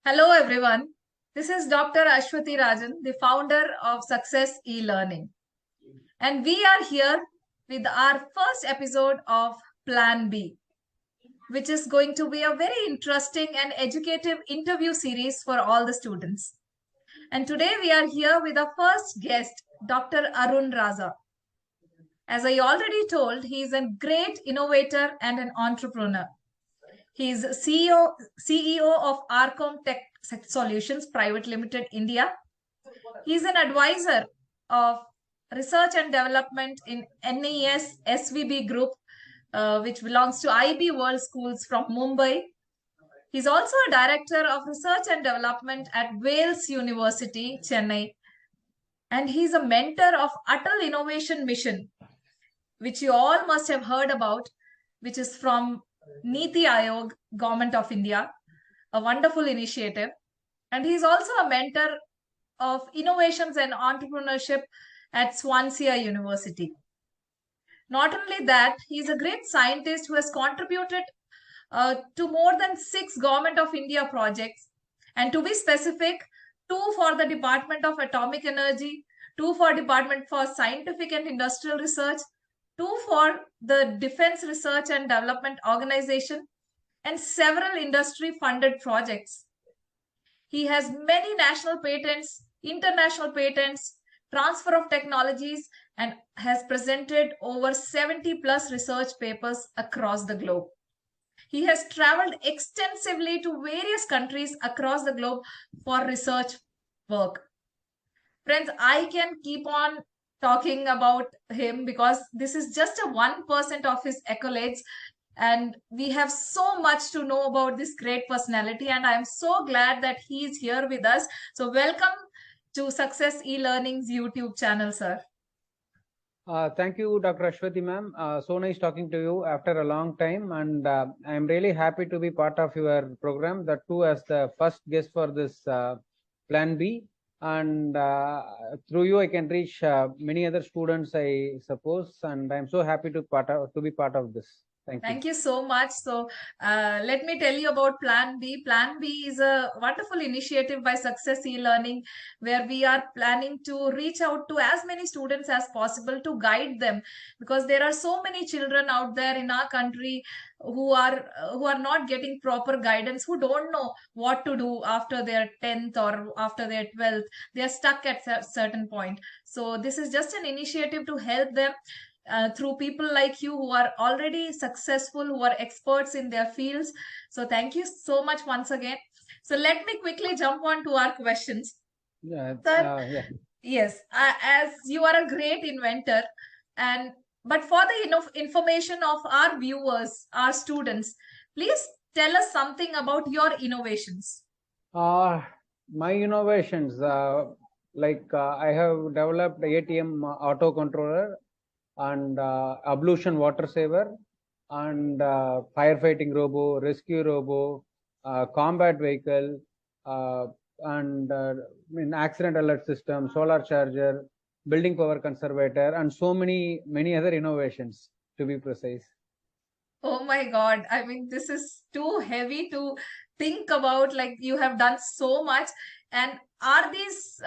Hello everyone. This is Dr. Ashwati Rajan, the founder of Success E-Learning. And we are here with our first episode of Plan B, which is going to be a very interesting and educative interview series for all the students. And today we are here with our first guest, Dr. Arun Raaza. As I already told, he is a great innovator and an entrepreneur. He is CEO of Arcomm Tech Solutions Private Limited, India. He is an advisor of research and development in NES SVB Group, which belongs to IB World Schools from Mumbai. He's also a director of research and development at VELS University, Chennai. And he's a mentor of ATAL Innovation Mission, which you all must have heard about, which is from NITI Aayog, Government of India, a wonderful initiative. And he's also a mentor of innovations and entrepreneurship at Swansea University. Not only that, he's a great scientist who has contributed to more than 6 Government of India projects. And to be specific, 2 for the Department of Atomic Energy, 2 for Department for Scientific and Industrial Research, 2 for the Defense Research and Development Organization, and several industry-funded projects. He has many national patents, international patents, transfer of technologies, and has presented over 70 plus research papers across the globe. He has traveled extensively to various countries across the globe for research work. Friends, I can keep on talking about him because this is just a 1% of his accolades, and we have so much to know about this great personality, and I am so glad that he is here with us. So welcome to Success E-Learning's YouTube channel, sir. Thank you, Dr. Ashwati ma'am. So nice talking to you after a long time, and I am really happy to be part of your program, that too as the first guest for this Plan B. And through you, I can reach many other students, I suppose, and I'm so happy to be part of this. Thank you so much. So let me tell you about Plan B. Plan B is a wonderful initiative by Success E-Learning, where we are planning to reach out to as many students as possible to guide them, because there are so many children out there in our country who are not getting proper guidance, who don't know what to do after their 10th or after their 12th. They are stuck at a certain point. So this is just an initiative to help them through people like you who are already successful, who are experts in their fields. So thank you so much once again. So let me quickly jump on to our questions. Yes, as you are a great inventor, but for the information of our viewers, our students, please tell us something about your innovations. My innovations, I have developed ATM auto controller, and ablution water saver, and firefighting robo, rescue robo, combat vehicle, and accident alert system, solar charger, building power conservator, and so many other innovations, to be precise. Oh my God. I mean, this is too heavy to think about. Like, you have done so much. And are these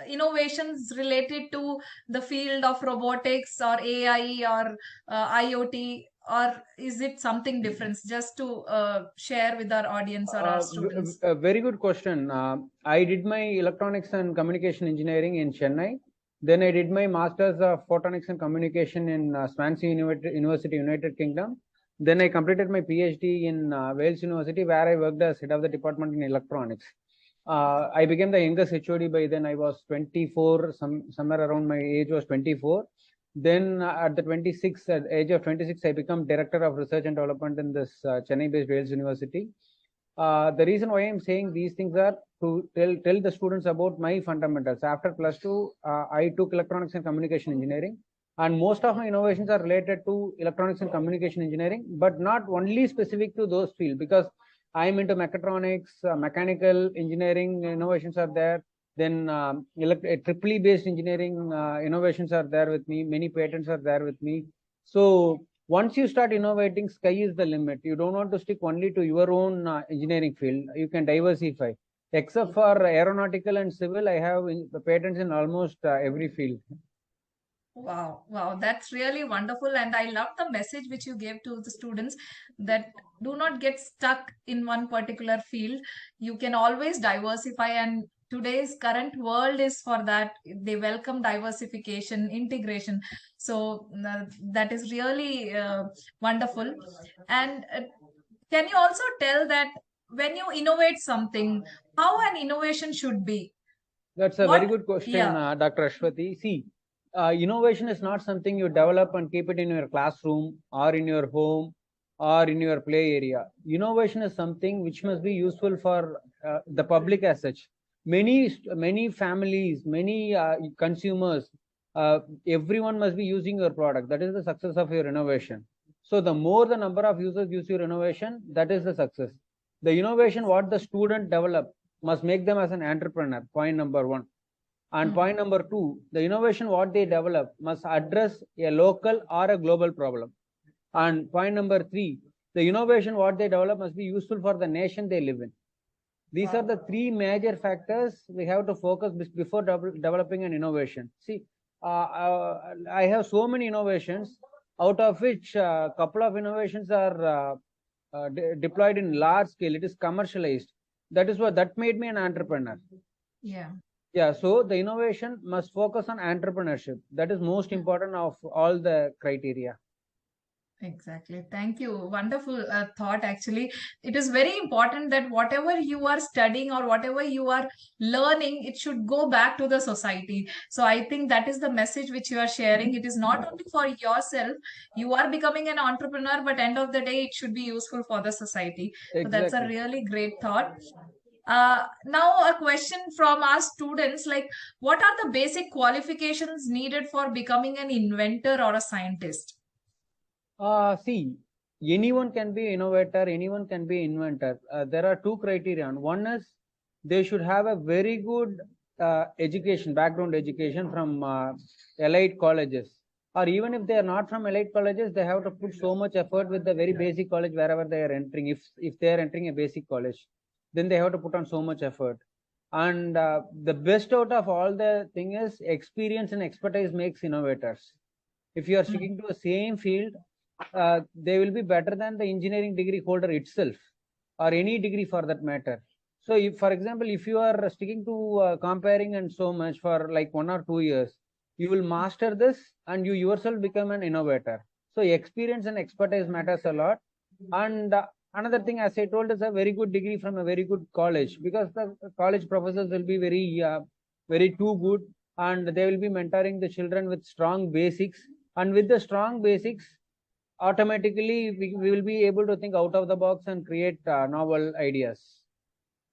innovations related to the field of robotics or AI or IoT, or is it something different? Just to share with our audience or our students. A very good question. I did my electronics and communication engineering in Chennai. Then I did my master's of photonics and communication in Swansea University, United Kingdom. Then I completed my PhD in Wales University, where I worked as head of the department in electronics. I became the youngest HOD by then. I was 24, somewhere around my age was 24. Then at the age of 26, I became director of research and development in this Chennai-based Wales University. The reason why I'm saying these things are to tell the students about my fundamentals. After plus 2, I took electronics and communication engineering, and most of my innovations are related to electronics and communication engineering, but not only specific to those fields, because I'm into mechatronics, mechanical engineering innovations are there. Then EEE based engineering innovations are there with me. Many patents are there with me. So Once you start innovating, sky is the limit. You don't want to stick only to your own engineering field. You can diversify. Except for aeronautical and civil, I have patents in almost every field. Wow, wow, that's really wonderful. And I love the message which you gave to the students that do not get stuck in one particular field. You can always diversify, and today's current world is for that. They welcome diversification, integration. So that is really wonderful. And can you also tell that when you innovate something, how an innovation should be? That's a very What? good question, Yeah. Dr. Ashwati. See, innovation is not something you develop and keep it in your classroom or in your home or in your play area. Innovation is something which must be useful for the public as such. Many families, many consumers, everyone must be using your product. That is the success of your innovation. So the more the number of users use your innovation, that is the success. The innovation what the student develop must make them as an entrepreneur. Point number one. And point number two, the innovation what they develop must address a local or a global problem. And point number three, the innovation what they develop must be useful for the nation they live in. These are the three major factors we have to focus before developing an innovation. See, I have so many innovations, out of which a couple of innovations are deployed in large scale. It is commercialized. That is what that made me an entrepreneur. Yeah. Yeah, so the innovation must focus on entrepreneurship. That is most important of all the criteria. Exactly. Thank you. Wonderful thought, actually. It is very important that whatever you are studying or whatever you are learning, it should go back to the society. So I think that is the message which you are sharing. It is not only for yourself. You are becoming an entrepreneur, but end of the day, it should be useful for the society. So that's a Exactly. really great thought. Now a question from our students, like, what are the basic qualifications needed for becoming an inventor or a scientist? See, anyone can be innovator, anyone can be inventor. There are two criteria. One is they should have a very good education, background education from elite colleges. Or even if they are not from elite colleges, they have to put so much effort with the very basic college wherever they are entering. If they are entering a basic college, then they have to put on so much effort. And the best out of all the thing is experience and expertise makes innovators. If you are sticking to the same field, they will be better than the engineering degree holder itself, or any degree for that matter. So if, for example, if you are sticking to comparing and so much for like 1 or 2 years, you will master this and you yourself become an innovator. So experience and expertise matters a lot. And another thing, as I told, is a very good degree from a very good college, because the college professors will be very too good, and they will be mentoring the children with strong basics. And with the strong basics, automatically we will be able to think out of the box and create novel ideas.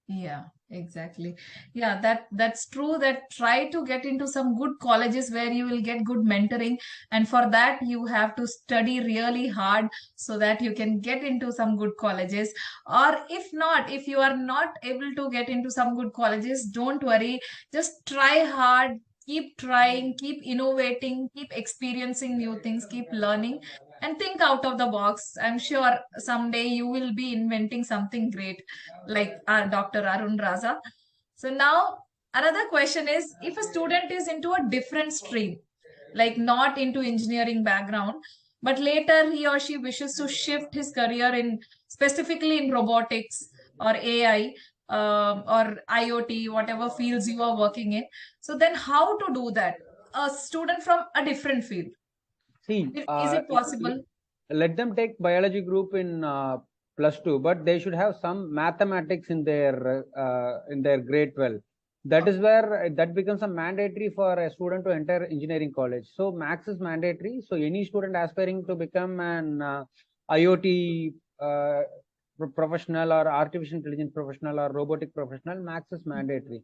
Yeah, exactly. Yeah, that's true. That try to get into some good colleges where you will get good mentoring, and for that you have to study really hard so that you can get into some good colleges. Or if not, if you are not able to get into some good colleges, don't worry. Just try hard, keep trying, keep innovating, keep experiencing new things, keep learning, and think out of the box. I'm sure someday you will be inventing something great like Dr. Arun Raza. So now another question is, if a student is into a different stream, like not into engineering background, but later he or she wishes to shift his career in specifically in robotics or AI, or IoT, whatever fields you are working in. So then how to do that? A student from a different field. See, Is it possible? let them take biology group in +2, but they should have some mathematics in their grade 12. That is where that becomes a mandatory for a student to enter engineering college. So maths is mandatory. So any student aspiring to become an IoT professional or artificial intelligence professional or robotic professional, maths is mandatory.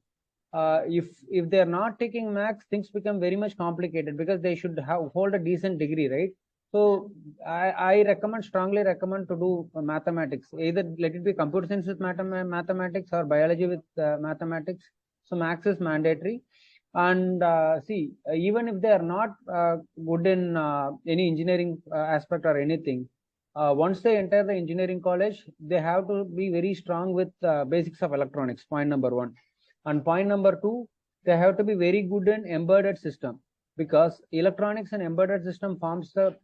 If they're not taking maths, things become very much complicated, because they should hold a decent degree, right? So I strongly recommend to do mathematics. Either let it be computer science with mathematics or biology with mathematics. So maths is mandatory. And see, even if they are not good in any engineering aspect or anything, once they enter the engineering college, they have to be very strong with basics of electronics, point number one. And point number two, they have to be very good in embedded system, because electronics and embedded system forms the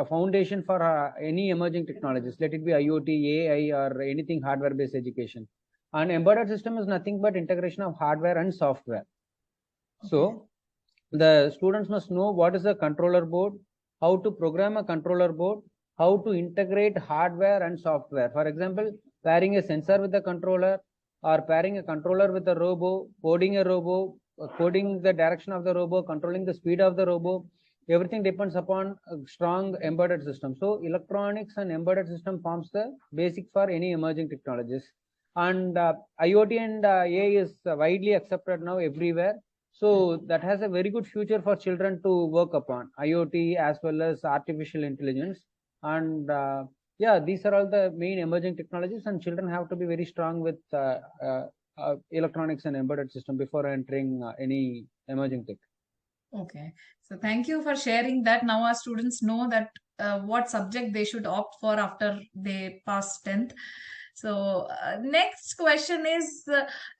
foundation for any emerging technologies, let it be IoT, AI, or anything hardware based education. And embedded system is nothing but integration of hardware and software. So the students must know what is a controller board, how to program a controller board, how to integrate hardware and software. For example, pairing a sensor with a controller, or pairing a controller with a robo, coding a robo, coding the direction of the robo, controlling the speed of the robo. Everything depends upon a strong embedded system. So electronics and embedded system forms the basic for any emerging technologies. And IoT and AI is widely accepted now everywhere. So that has a very good future for children to work upon, IoT as well as artificial intelligence. And yeah, these are all the main emerging technologies, and children have to be very strong with electronics and embedded system before entering any emerging tech. Okay, so thank you for sharing that. Now our students know that what subject they should opt for after they pass 10th. So next question is,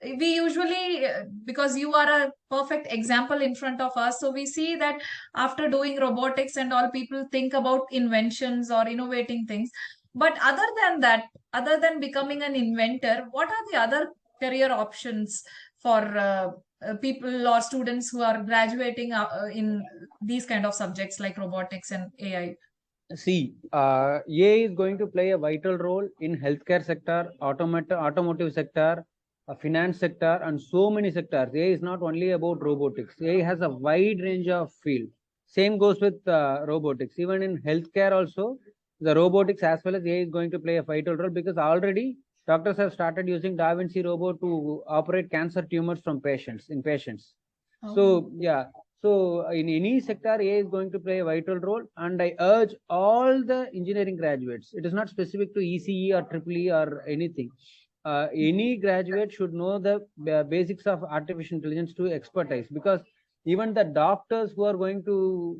we usually, because you are a perfect example in front of us, so we see that after doing robotics and all, people think about inventions or innovating things. But other than that, other than becoming an inventor, what are the other career options for people or students who are graduating in these kind of subjects like robotics and AI? See, AI is going to play a vital role in healthcare sector, automotive sector, finance sector, and so many sectors. AI is not only about robotics. AI has a wide range of field. Same goes with robotics. Even in healthcare also, the robotics as well as AI is going to play a vital role, because already doctors have started using Da Vinci robot to operate cancer tumors from patients in patients. So yeah, so in any sector, AI is going to play a vital role, and I urge all the engineering graduates. It is not specific to ECE or EEE or anything. Any graduate should know the basics of artificial intelligence to expertise, because even the doctors who are going to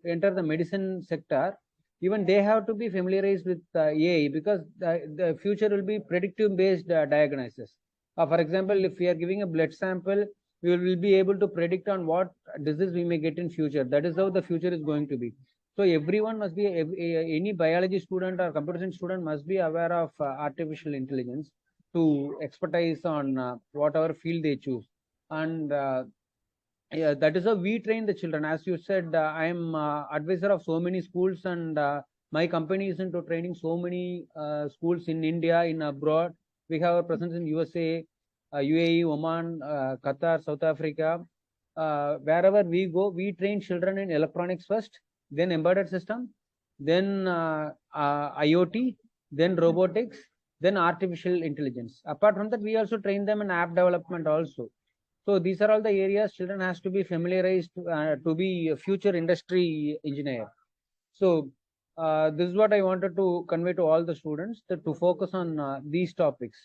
enter the medicine sector, even they have to be familiarized with AI, because the future will be predictive based diagnosis. For example, if we are giving a blood sample, we will be able to predict on what disease we may get in future. That is how the future is going to be. So everyone must be, any biology student or computer science student must be aware of artificial intelligence to expertise on whatever field they choose. And yeah, that is how we train the children. As you said, I am advisor of so many schools, and my company is into training so many schools in India, in abroad. We have a presence in USA, UAE, Oman, Qatar, South Africa. Wherever we go, we train children in electronics first, then embedded system, then IoT, then robotics, then artificial intelligence. Apart from that, we also train them in app development also. So these are all the areas children has to be familiarized to be a future industry engineer. So this is what I wanted to convey to all the students, to focus on these topics.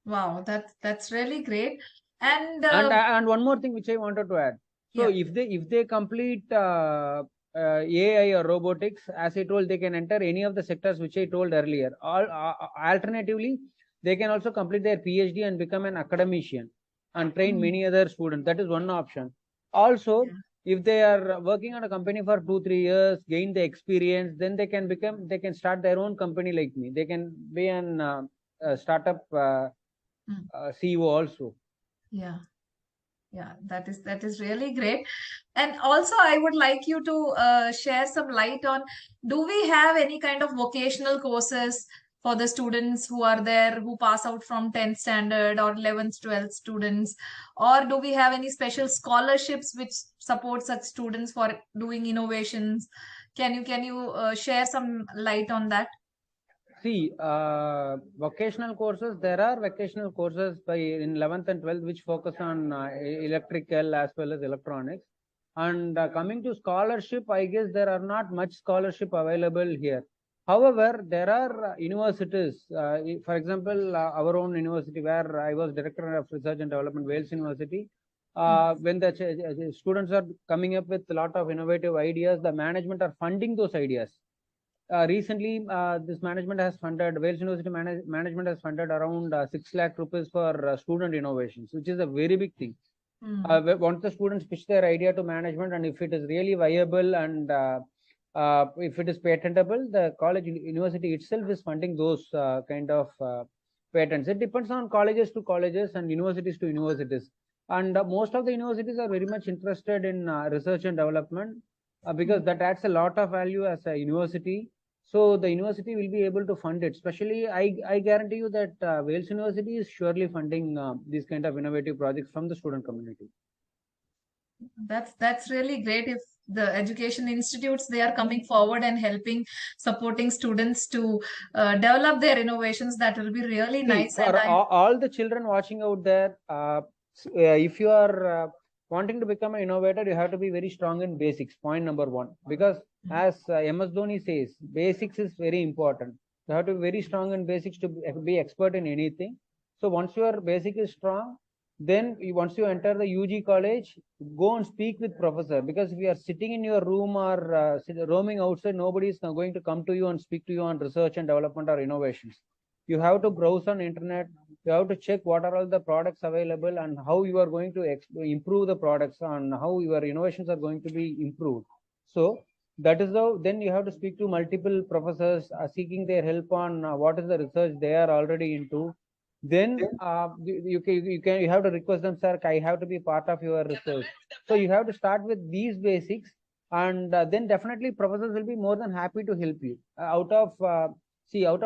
Wow, that's really great. And And one more thing which I wanted to add. So yeah. if they complete AI or robotics, as I told, they can enter any of the sectors which I told earlier. Alternatively, they can also complete their PhD and become an academician and train many other students. That is one option. Also, if they are working on a company for 2-3 years, gain the experience, then they can start their own company like me. They can be an startup CEO also. Yeah. Yeah, that is really great. And also, I would like you to share some light on, do we have any kind of vocational courses for the students who are there, who pass out from 10th standard or 11th, 12th students? Or do we have any special scholarships which support such students for doing innovations? Can you share some light on that? See, vocational courses, there are vocational courses by in 11th and 12th which focus on electrical as well as electronics. And coming to scholarship, I guess there are not much scholarship available here. However, there are universities, for example, our own university where I was Director of Research and Development, VELS University. When the students are coming up with a lot of innovative ideas, the management are funding those ideas. Recently, this management has funded, VELS University management has funded around 6 lakh rupees for student innovations, which is a very big thing. Once the students pitch their idea to management, and if it is really viable and if it is patentable, the college university itself is funding those kind of patents. It depends on colleges to colleges and universities to universities. And most of the universities are very much interested in research and development because that adds a lot of value as a university. So the university will be able to fund it. Especially, I guarantee you that VELS University is surely funding these kind of innovative projects from the student community. That's really great. If the education institutes, they are coming forward and helping, supporting students to develop their innovations, that will be really See, nice. for all the children watching out there, if you are wanting to become an innovator, you have to be very strong in basics. Point number one, because as MS Dhoni says, basics is very important. You have to be very strong in basics to be expert in anything. So once your basic is strong, then once you enter the UG college, go and speak with professor, because if you are sitting in your room or roaming outside, nobody is going to come to you and speak to you on research and development or innovations. You have to browse on internet. You have to check what are all the products available and how you are going to improve the products and how your innovations are going to be improved. So that is how then you have to speak to multiple professors seeking their help on what is the research they are already into. Then you have to request them, sir, I have to be part of your research. So you have to start with these basics, and then definitely professors will be more than happy to help you. Out of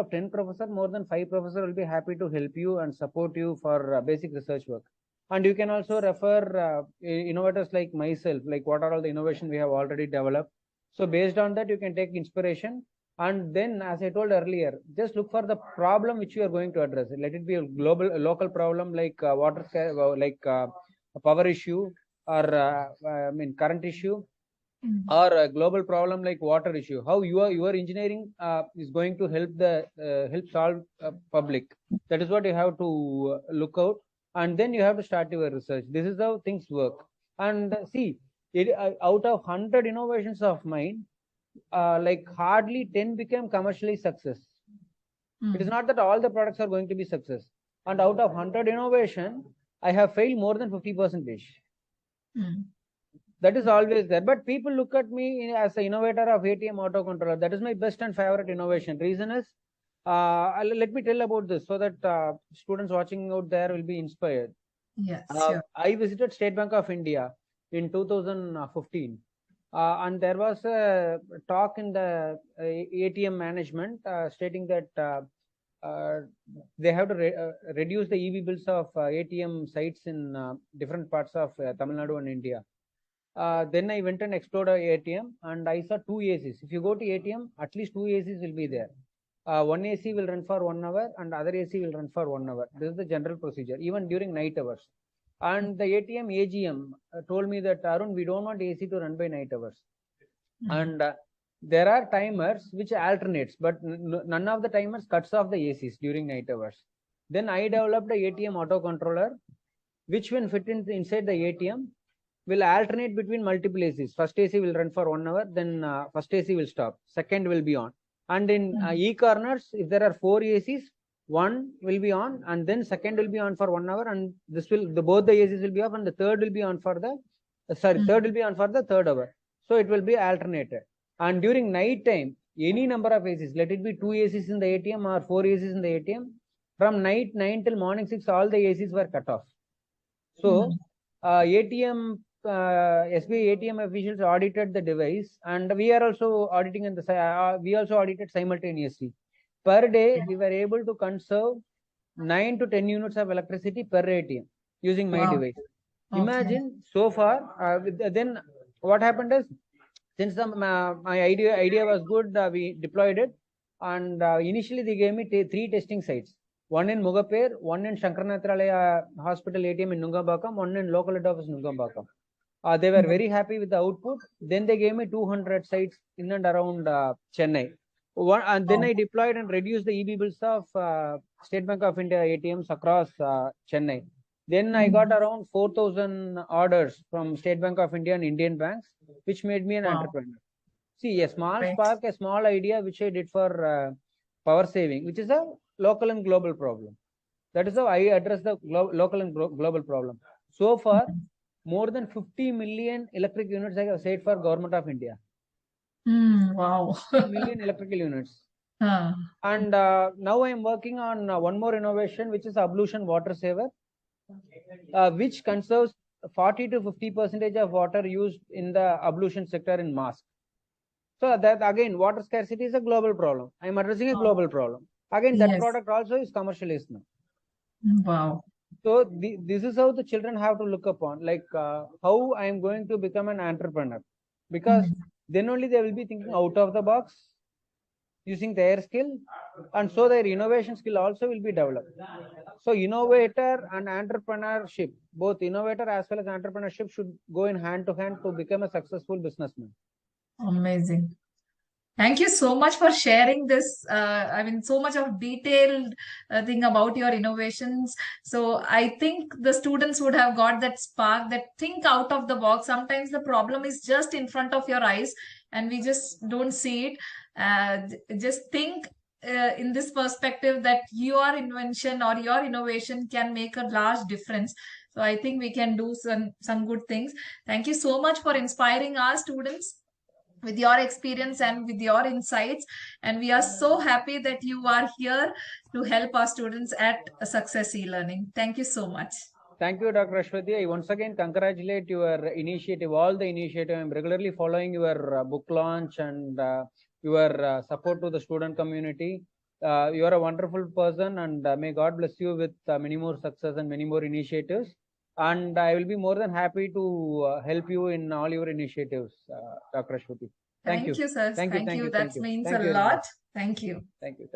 10 professors, more than 5 professors will be happy to help you and support you for basic research work. And you can also refer innovators like myself, like what are all the innovation we have already developed. So based on that, you can take inspiration. And then, as I told earlier, just look for the problem which you are going to address. Let it be a local problem like water, like a power issue, or current issue, or a global problem like water issue. How your engineering is going to help solve public. That is what you have to look out, and then you have to start your research. This is how things work. And see, out of 100 innovations of mine, like hardly 10 became commercially success. It is not that all the products are going to be success. And out of 100 innovation, I have failed more than 50%. That is always there. But people look at me as the innovator of ATM autocontroller. That is my best and favorite innovation. Reason is, let me tell about this so that students watching out there will be inspired. Yes, sure. I visited State Bank of India in 2015. And there was a talk in the ATM management stating that they have to reduce the EV bills of ATM sites in different parts of Tamil Nadu and India. Then I went and explored an ATM and I saw 2 ACs. If you go to ATM, at least 2 ACs will be there. One AC will run for 1 hour and other AC will run for 1 hour. This is the general procedure, even during night hours. And the ATM AGM told me that, Arun, we don't want AC to run by night hours. And there are timers which alternates, but none of the timers cuts off the ACs during night hours. Then I developed a ATM autocontroller, which when fit inside the ATM, will alternate between multiple ACs. First AC will run for 1 hour, then first AC will stop, second will be on. And in e-corners, if there are 4 ACs, one will be on and then second will be on for 1 hour, and this will both the ACs will be off, and the third will be on for the third will be on for the 3rd hour. So it will be alternated. And during night time, any number of ACs, let it be 2 ACs in the ATM or 4 ACs in the ATM, from night 9 till morning 6, all the ACs were cut off. So ATM SBI ATM officials audited the device, and we are also auditing, and we also audited simultaneously. Per day, we were able to conserve 9 to 10 units of electricity per ATM using my device. Imagine so far. Then what happened is, since my idea was good, we deployed it, and initially they gave me 3 testing sites. One in Mugapper, one in Shankaranatralaya Hospital ATM in Nungambakam, one in local head office Nungambakam. They were very happy with the output. Then they gave me 200 sites in and around Chennai. And then I deployed and reduced the EB bills of State Bank of India ATMs across Chennai. Then I got around 4,000 orders from State Bank of India and Indian banks, which made me an entrepreneur. See, a small spark, a small idea which I did for power saving, which is a local and global problem. That is how I address the local and global problem. So far, more than 50 million electric units I have saved for Government of India. Wow. 50 million electrical units. And now I am working on one more innovation, which is ablution water saver, which conserves 40 to 50% of water used in the ablution sector in mask. So that again, water scarcity is a global problem. I am addressing a global problem. Again, that product also is commercialized now. Wow. So this is how the children have to look upon, like how I am going to become an entrepreneur, because then only they will be thinking out of the box, using their skill, and so their innovation skill also will be developed. So innovator and entrepreneurship, both innovator as well as entrepreneurship, should go in hand to hand to become a successful businessman. Amazing. Thank you so much for sharing this. So much of detailed thing about your innovations. So I think the students would have got that spark, that think out of the box. Sometimes the problem is just in front of your eyes and we just don't see it. Just think in this perspective that your invention or your innovation can make a large difference. So I think we can do some good things. Thank you so much for inspiring our students with your experience and with your insights. And we are so happy that you are here to help our students at Success E-Learning. Thank you so much. Thank you, Dr. Ashwati. I once again congratulate your initiative, all the initiative. I'm regularly following your book launch and your support to the student community. You are a wonderful person, and may God bless you with many more success and many more initiatives. And I will be more than happy to help you in all your initiatives, Dr. Ashwati. Thank you, sir. Thank you. That means a lot. Thank you. Thank you.